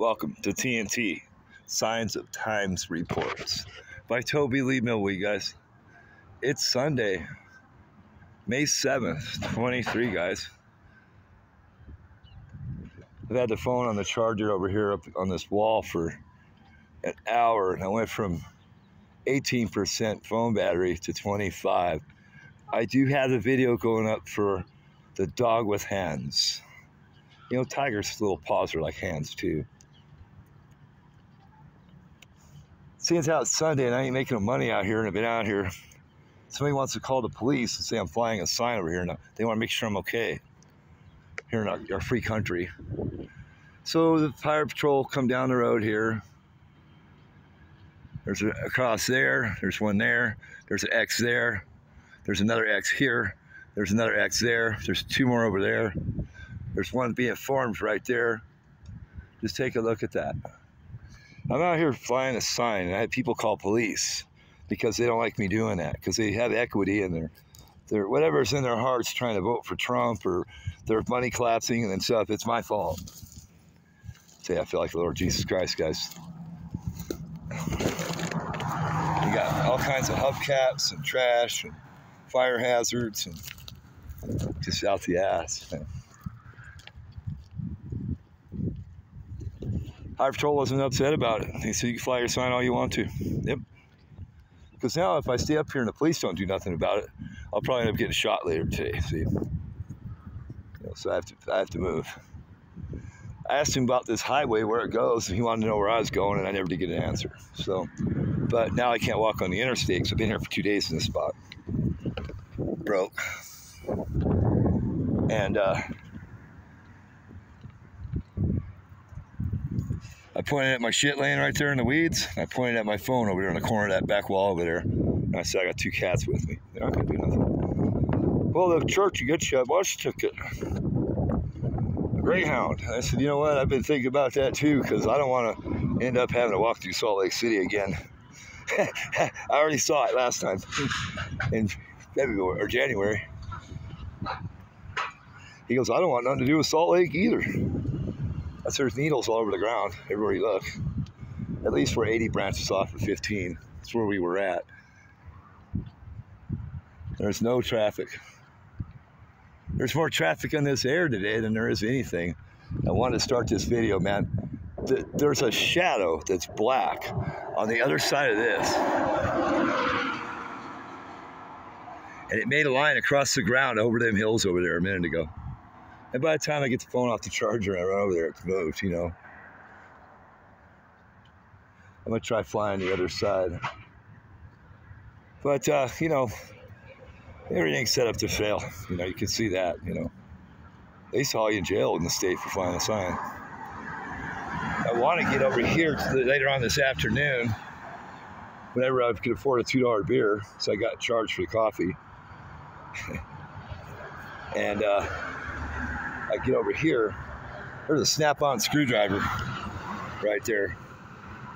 Welcome to TNT, Signs of Times Reports by Toby Lee Millwee, guys. It's Sunday, May 7th, 23, guys. I've had the phone on the charger over here up on this wall for an hour, and I went from 18% phone battery to 25. I do have the video going up for the dog with hands. You know, tigers' little paws are like hands, too. Seeing how it's Sunday and I ain't making no money out here and I've been out here, somebody wants to call the police and say I'm flying a sign over here. And they want to make sure I'm okay here in our free country. So the fire patrol come down the road here. There's a cross there. There's one there. There's an X there. There's another X here. There's another X there. There's two more over there. There's one being formed right there. Just take a look at that. I'm out here flying a sign, and I have people call police because they don't like me doing that, because they have equity in their whatever's in their hearts trying to vote for Trump, or their money collapsing and stuff. It's my fault. Say, I feel like the Lord Jesus Christ, guys. You got all kinds of hubcaps and trash and fire hazards and just out the ass, man. Fire Patrol wasn't upset about it. He said, you can fly your sign all you want to. Yep. Because now if I stay up here and the police don't do nothing about it, I'll probably end up getting shot later today, see? You know, so I have to move. I asked him about this highway, where it goes, and he wanted to know where I was going, and I never did get an answer. So, but now I can't walk on the interstate, because I've been here for 2 days in this spot. Broke. And, I pointed at my shit laying right there in the weeds. I pointed at my phone over there in the corner of that back wall over there. And I said, I got 2 cats with me. They're not going to do nothing. Well, the church you get you, well, she took it. A Greyhound. And I said, you know what? I've been thinking about that too, because I don't want to end up having to walk through Salt Lake City again. I already saw it last time in February or January. He goes, I don't want nothing to do with Salt Lake either. There's needles all over the ground everywhere you look. At least we're 80 branches off of 15. That's where we were at. There's no traffic. There's more traffic on this air today than there is anything. I wanted to start this video, man. There's a shadow that's black on the other side of this. And it made a line across the ground over them hills over there a minute ago. And by the time I get the phone off the charger and I run over there, it's moved, you know. I'm going to try flying the other side. But, you know, everything's set up to fail. You know, you can see that, you know. They saw you in jail in the state for flying a sign. I want to get over here later on this afternoon, whenever I could afford a $2 beer, so I got charged for the coffee. And, I get over here, there's a Snap-on screwdriver right there.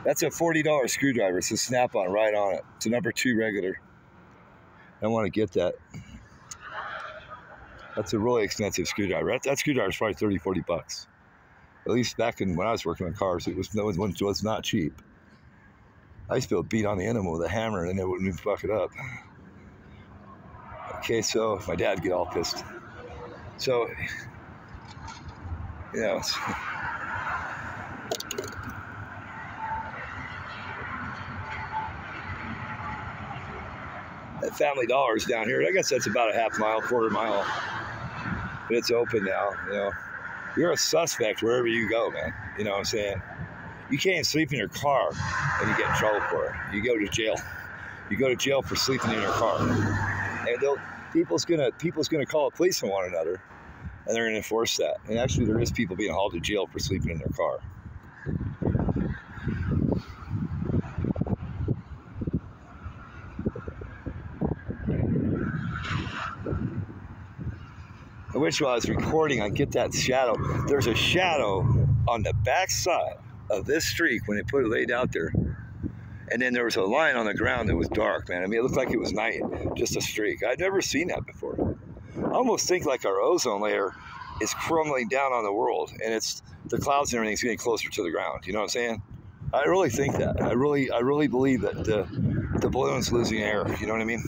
That's a $40 screwdriver. It's a Snap-on right on it. It's a number 2 regular. I want to get that. That's a really expensive screwdriver. That screwdriver is probably 30, 40 bucks. At least back when I was working on cars, it was not cheap. I used to be able to beat on the end of them with a hammer and it wouldn't even fuck it up. Okay, so my dad would get all pissed. So, you know, that Family Dollar's down here. I guess that's about a half mile, quarter mile. But it's open now, you know. You're a suspect wherever you go, man. You know what I'm saying? You can't sleep in your car and you get in trouble for it. You go to jail. You go to jail for sleeping in your car. And people's gonna call the police on one another. And they're going to enforce that. And actually, there is people being hauled to jail for sleeping in their car. I wish while I was recording, I'd get that shadow. There's a shadow on the back side of this streak when they put it laid out there. And then there was a line on the ground that was dark, man. I mean, it looked like it was night, just a streak. I'd never seen that before. I almost think like our ozone layer is crumbling down on the world, and it's the clouds and everything's getting closer to the ground. You know what I'm saying? I really think that. I really believe that the balloon's losing air. You know what I mean?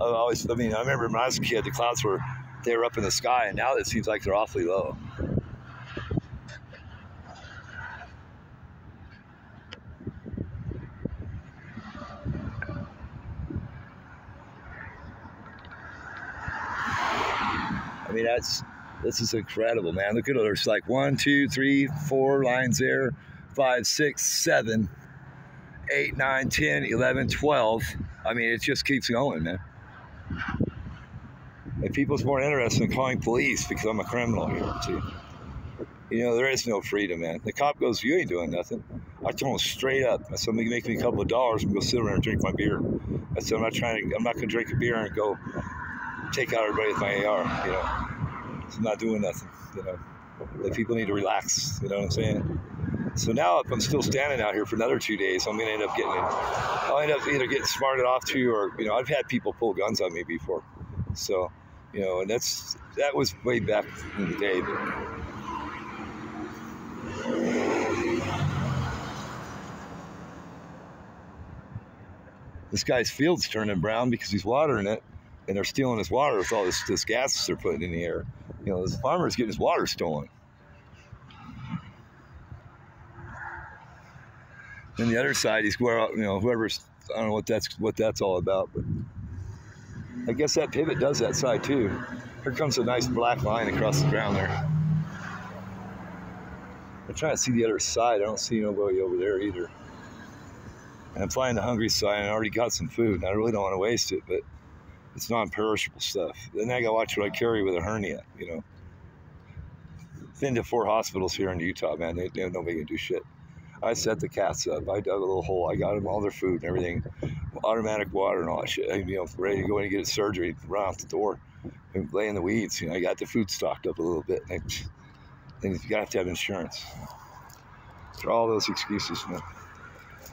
I remember when I was a kid, the clouds were up in the sky, and now it seems like they're awfully low. I mean, this is incredible, man. Look at it. There's like 1, 2, 3, 4 lines there, 5, 6, 7, 8, 9, 10, 11, 12. I mean, it just keeps going, man. And people's more interested in calling police because I'm a criminal here, too. You know, there is no freedom, man. The cop goes, you ain't doing nothing. I told him straight up. I said, make me a couple of dollars and go sit around and drink my beer. I said, I'm not going to drink a beer and go take out everybody with my AR, you know. So I'm not doing nothing, you know. The people need to relax, you know what I'm saying? So now if I'm still standing out here for another 2 days, I'm going to I'll end up either getting smarted off to, or, you know, I've had people pull guns on me before. So, you know, and that was way back in the day. But this guy's field's turning brown because he's watering it, and they're stealing his water with all this gas they're putting in the air. You know, this farmer's getting his water stolen. And the other side, he's where, you know, whoever's, I don't know what that's all about, but I guess that pivot does that side too. Here comes a nice black line across the ground there. I'm trying to see the other side. I don't see nobody over there either. And I'm flying the hungry side, and I already got some food, and I really don't want to waste it, but it's non-perishable stuff. Then I got to watch what I carry with a hernia, you know. Been to 4 hospitals here in Utah, man. Nobody can do shit. I set the cats up. I dug a little hole. I got them all their food and everything, automatic water and all that shit. You know, ready to go in and get a surgery, run out the door, and lay in the weeds. You know, I got the food stocked up a little bit. And you have to have insurance. For all those excuses, man.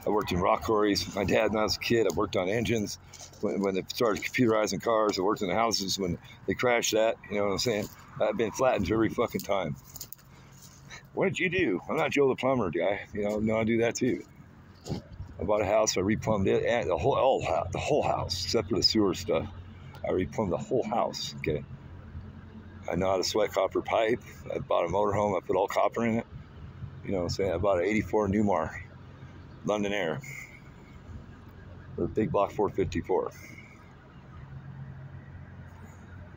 I worked in rock quarries. My dad, when I was a kid, I worked on engines. When they started computerizing cars, I worked in the houses when they crashed that. You know what I'm saying? I've been flattened every fucking time. What did you do? I'm not Joe the plumber guy. You know, no, I do that too. I bought a house. I replumbed it, and the whole house, except for the sewer stuff. I replumbed the whole house. Okay. I know how to sweat copper pipe. I bought a motorhome. I put all copper in it. You know what I'm saying? I bought an '84 Newmar London Air with a big block 454. You know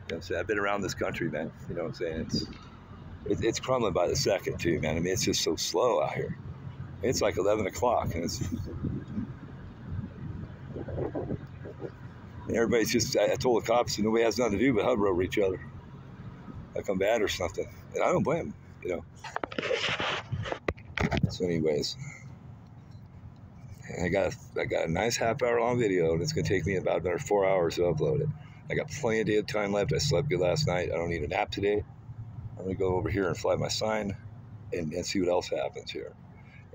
what I'm saying? I've been around this country, man. You know what I'm saying? It's crumbling by the second, too, man. I mean, it's just so slow out here. It's like 11 o'clock, and everybody's just, I told the cops, nobody has nothing to do but huddle over each other. Like I'm bad or something. And I don't blame them, you know. So anyways, I got a nice half-hour long video, and it's going to take me about another 4 hours to upload it. I got plenty of day time left. I slept good last night. I don't need a nap today. I'm going to go over here and fly my sign and see what else happens here.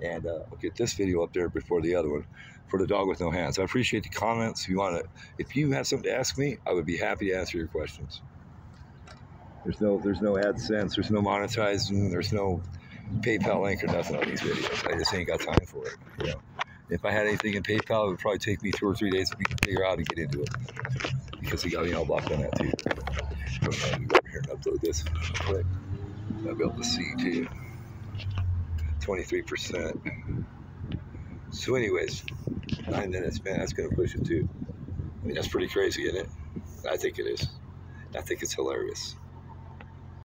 And I'll get this video up there before the other one for the dog with no hands. I appreciate the comments. If you have something to ask me, I would be happy to answer your questions. There's no AdSense. There's no monetizing. There's no PayPal link or nothing on these videos. I just ain't got time for it. You know? If I had anything in PayPal, it would probably take me 2 or 3 days to figure out how to get into it, because he got me all blocked on that too. I'm going to go over here and upload this real quick. I'll be able to see too. 23%. So anyways, 9 minutes, man, that's going to push it too. I mean, that's pretty crazy, isn't it? I think it is. I think it's hilarious.